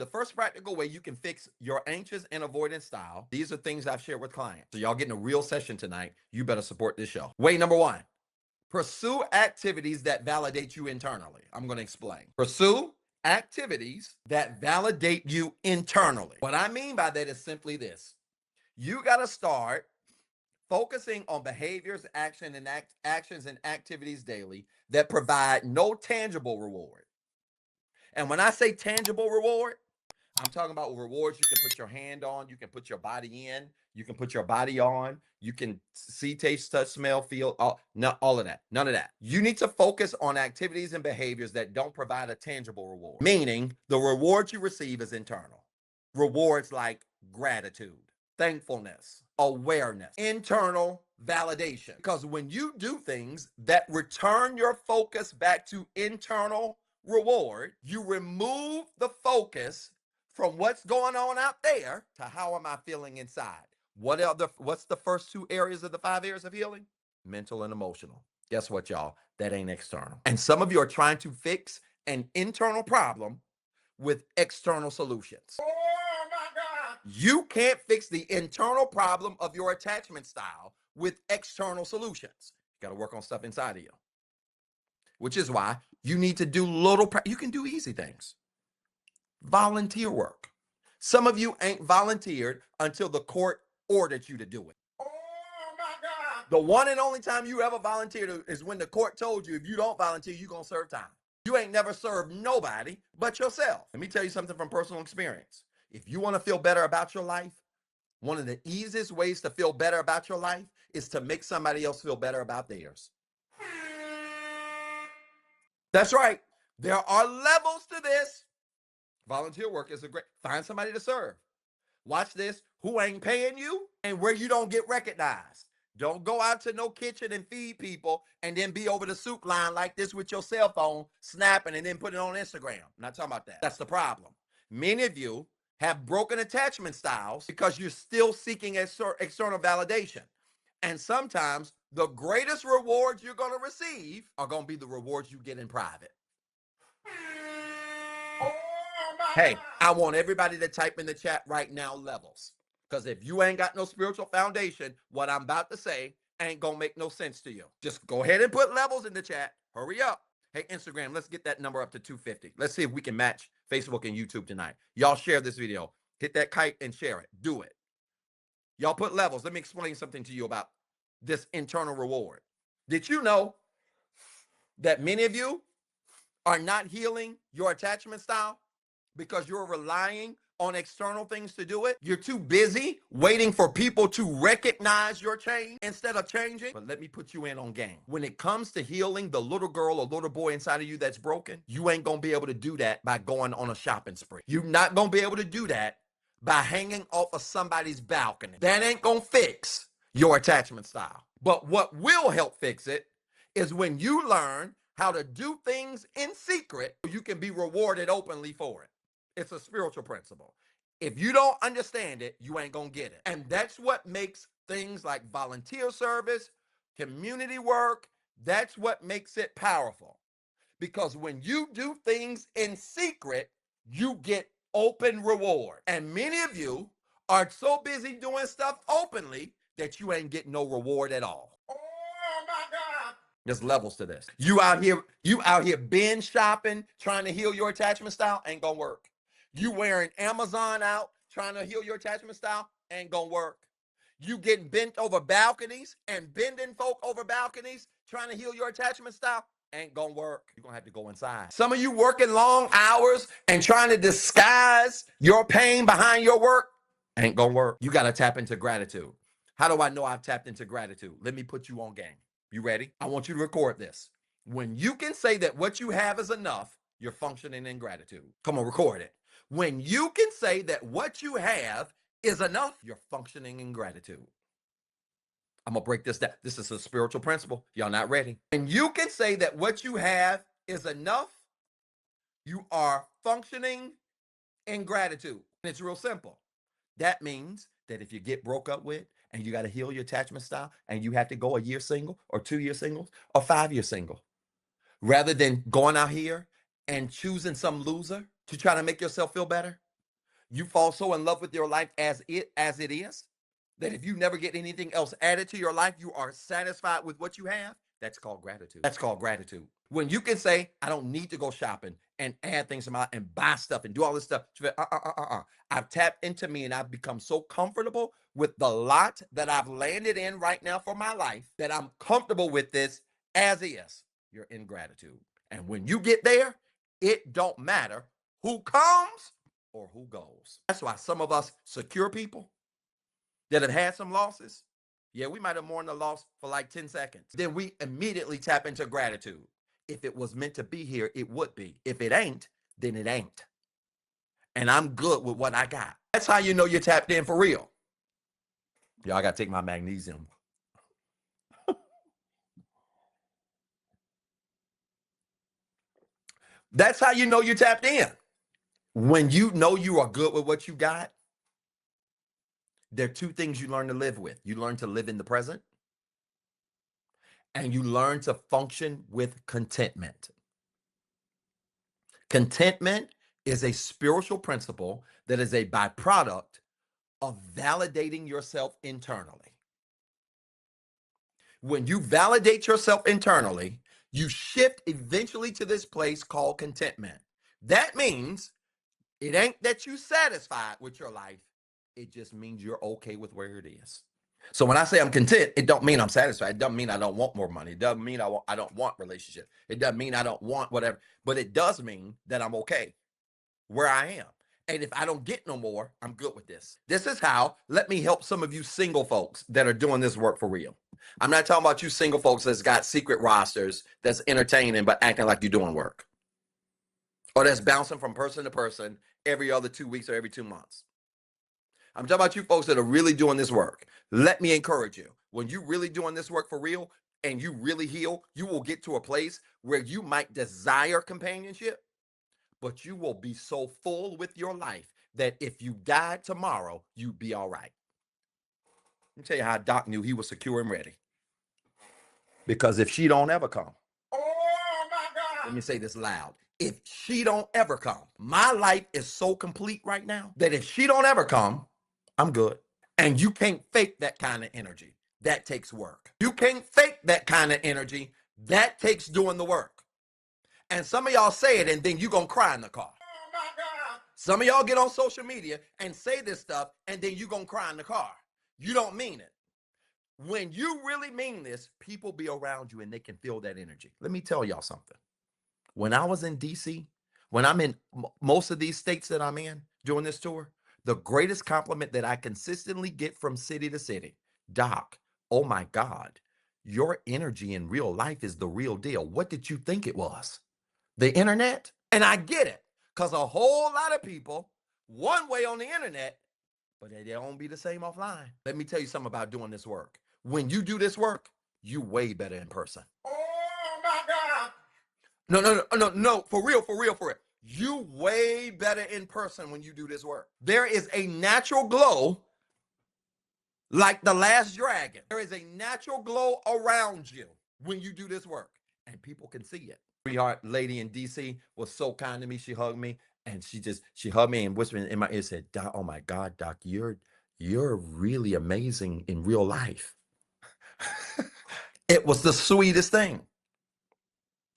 the first practical way you can fix your anxious and avoidant style. These are things I've shared with clients. So y'all getting a real session tonight. You better support this show. Way number one, pursue activities that validate you internally. I'm going to explain. Pursue activities that validate you internally. What I mean by that is simply this. You got to start focusing on behaviors, actions, and activities daily that provide no tangible reward. And when I say tangible reward, I'm talking about rewards you can put your hand on, you can put your body in, you can put your body on, you can see, taste, touch, smell, feel, all of that. None of that. You need to focus on activities and behaviors that don't provide a tangible reward, meaning the reward you receive is internal. Rewards like gratitude, thankfulness, awareness, internal validation. Because when you do things that return your focus back to internal reward, you remove the focus from what's going on out there to how am I feeling inside. What's the first two areas of the 5 areas of healing? Mental and emotional. Guess what, y'all? That ain't external. And some of you are trying to fix an internal problem with external solutions. Oh my God. You can't fix the internal problem of your attachment style with external solutions. You got to work on stuff inside of you. Which is why you need to do you can do easy things. Volunteer work. Some of you ain't volunteered until the court ordered you to do it. Oh my God. The one and only time you ever volunteered is when the court told you if you don't volunteer, you're going to serve time. You ain't never served nobody but yourself. Let me tell you something from personal experience. If you want to feel better about your life, one of the easiest ways to feel better about your life is to make somebody else feel better about theirs. That's right. There are levels to this. Volunteer work is find somebody to serve. Watch this, who ain't paying you and where you don't get recognized. Don't go out to no kitchen and feed people and then be over the soup line like this with your cell phone, snapping and then put it on Instagram. I'm not talking about that. That's the problem. Many of you have broken attachment styles because you're still seeking external validation. And sometimes the greatest rewards you're going to receive are going to be the rewards you get in private. Hey, I want everybody to type in the chat right now levels. Because if you ain't got no spiritual foundation, what I'm about to say ain't going to make no sense to you. Just go ahead and put levels in the chat. Hurry up. Hey, Instagram, let's get that number up to 250. Let's see if we can match Facebook and YouTube tonight. Y'all share this video. Hit that kite and share it. Do it. Y'all put levels. Let me explain something to you about this internal reward. Did you know that many of you are not healing your attachment style because you're relying on external things to do it? You're too busy waiting for people to recognize your change instead of changing. But let me put you in on game. When it comes to healing the little girl or little boy inside of you that's broken, you ain't going to be able to do that by going on a shopping spree. You're not going to be able to do that by hanging off of somebody's balcony. That ain't going to fix your attachment style. But what will help fix it is when you learn how to do things in secret, you can be rewarded openly for it. It's a spiritual principle. If you don't understand it, you ain't gonna get it. And that's what makes things like volunteer service, community work, that's what makes it powerful. Because when you do things in secret, you get open reward. And many of you are so busy doing stuff openly that you ain't getting no reward at all. Oh my God. There's levels to this. You out here binge shopping, trying to heal your attachment style, ain't gonna work. You wearing Amazon out, trying to heal your attachment style, ain't gonna work. You getting bent over balconies and bending folk over balconies, trying to heal your attachment style, ain't gonna work. You're gonna have to go inside. Some of you working long hours and trying to disguise your pain behind your work, ain't gonna work. You gotta tap into gratitude. How do I know I've tapped into gratitude? Let me put you on game. You ready? I want you to record this. When you can say that what you have is enough, you're functioning in gratitude. Come on, record it. When you can say that what you have is enough, you're functioning in gratitude. I'm going to break this down. This is a spiritual principle. Y'all not ready? When you can say that what you have is enough, you are functioning in gratitude. And it's real simple. That means that if you get broke up with and you got to heal your attachment style and you have to go a year single or 2 year single or 5 year single, rather than going out here and choosing some loser to try to make yourself feel better, You fall so in love with your life as it is that if you never get anything else added to your life, you are satisfied with what you have. That's called gratitude. That's called gratitude. When you can say, I don't need to go shopping and add things to my life and buy stuff and do all this stuff. I've tapped into me and I've become so comfortable with the lot that I've landed in right now for my life that I'm comfortable with this as is. You're in gratitude. And when you get there, it don't matter who comes or who goes. That's why some of us secure people that have had some losses, yeah, we might have mourned the loss for like 10 seconds. Then we immediately tap into gratitude. If it was meant to be here, it would be. If it ain't, then it ain't. And I'm good with what I got. That's how you know you're tapped in for real. Y'all got to take my magnesium. That's how you know you're tapped in. When you know you are good with what you got, there are two things you learn to live with. You learn to live in the present, and you learn to function with contentment. Contentment is a spiritual principle that is a byproduct of validating yourself internally. When you validate yourself internally, you shift eventually to this place called contentment. That means it ain't that you satisfied with your life. It just means you're okay with where it is. So when I say I'm content, it don't mean I'm satisfied. It doesn't mean I don't want more money. It doesn't mean I don't want relationship. It doesn't mean I don't want whatever. But it does mean that I'm okay where I am. And if I don't get no more, I'm good with this. This is how, let me help some of you single folks that are doing this work for real. I'm not talking about you single folks that's got secret rosters, that's entertaining, but acting like you're doing work. Or that's bouncing from person to person every other 2 weeks or every 2 months. I'm talking about you folks that are really doing this work. Let me encourage you. When you're really doing this work for real and you really heal, you will get to a place where you might desire companionship, but you will be so full with your life that if you died tomorrow, you'd be all right. Let me tell you how Doc knew he was secure and ready. Because if she don't ever come, oh my God, let me say this loud. If she don't ever come, my life is so complete right now that if she don't ever come, I'm good. And you can't fake that kind of energy. That takes work. You can't fake that kind of energy. That takes doing the work. And some of y'all say it and then you're going to cry in the car. Oh my God. Some of y'all get on social media and say this stuff and then you're going to cry in the car. You don't mean it. When you really mean this, people be around you and they can feel that energy. Let me tell y'all something. When I was in DC, when I'm in most of these states that I'm in doing this tour, the greatest compliment that I consistently get from city to city, Doc, oh my God, your energy in real life is the real deal. What did you think it was? The internet? And I get it, because a whole lot of people, one way on the internet, but they don't be the same offline. Let me tell you something about doing this work. When you do this work, you way better in person. Oh my God. No, for real. You way better in person when you do this work. There is a natural glow like the last dragon. There is a natural glow around you when you do this work, and people can see it. Sweetheart lady in DC was so kind to me. She hugged me and she hugged me and whispered in my ear, said, Doc, oh my God, Doc, you're really amazing in real life. It was the sweetest thing.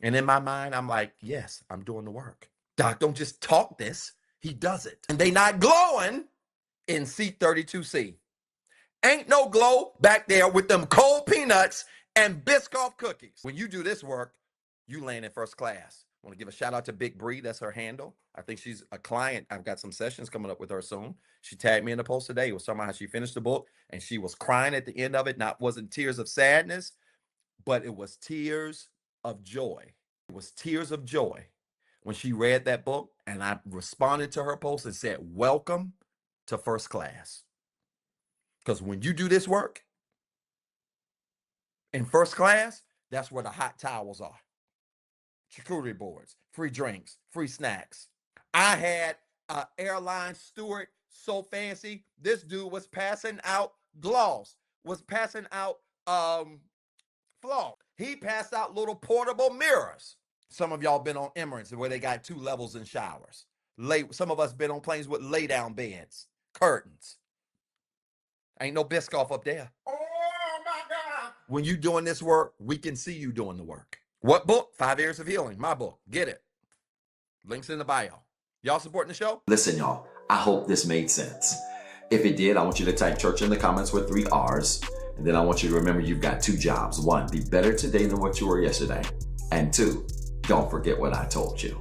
And in my mind, I'm like, yes, I'm doing the work. Doc don't just talk this, he does it. And they not glowing in seat 32C. Ain't no glow back there with them cold peanuts and Biscoff cookies. When you do this work, you land in first class. I want to give a shout out to Big Bree. That's her handle. I think she's a client. I've got some sessions coming up with her soon. She tagged me in the post today. It was talking about how she finished the book and she was crying at the end of it. Wasn't tears of sadness, but it was tears of joy. It was tears of joy when she read that book, and I responded to her post and said, welcome to first class. Because when you do this work in first class, that's where the hot towels are. Charcuterie boards, free drinks, free snacks. I had an airline steward so fancy. This dude was passing out gloss, was passing out floss. He passed out little portable mirrors. Some of y'all been on Emirates where they got 2 levels in showers. Some of us been on planes with lay down beds, curtains. Ain't no Biscoff up there. Oh my God. When you doing this work, we can see you doing the work. What book? 5 Years of Healing, my book. Get it. Links in the bio. Y'all supporting the show? Listen, y'all, I hope this made sense. If it did, I want you to type church in the comments with 3 R's. And then I want you to remember you've got 2 jobs. 1, be better today than what you were yesterday. And 2, don't forget what I told you.